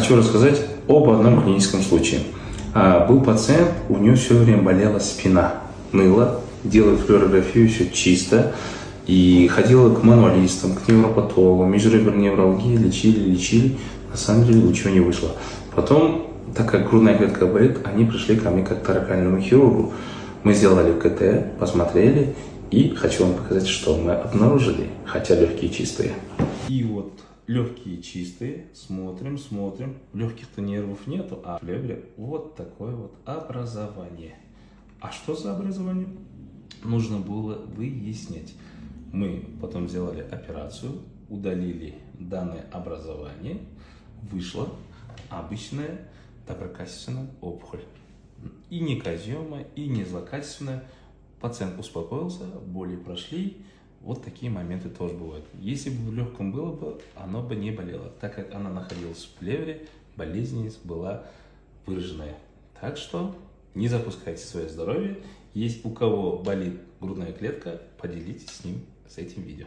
хочу рассказать об одном клиническом случае. Был пациент, у него все время болела спина, ныла, делали флюорографию, все чисто. И ходила к мануалистам, к невропатологу, межреберной невралгии, лечили. На самом деле ничего не вышло. Потом, так как грудная клетка болит, они пришли ко мне как к торакальному хирургу. Мы сделали КТ, посмотрели, и хочу вам показать, что мы обнаружили, хотя легкие чистые. И вот легкие чистые, смотрим, легких-то нервов нету, а в плевре вот такое вот образование. А что за образование? Нужно было выяснять. Мы потом сделали операцию, удалили данное образование, вышла обычная доброкачественная опухоль. И не казиома, и не злокачественная. Пациент успокоился, боли прошли. Вот такие моменты тоже бывают. Если бы в легком было бы, оно бы не болело. Так как она находилась в плевре, болезненность была выраженная. Так что не запускайте свое здоровье. Если у кого болит грудная клетка, поделитесь с этим видео.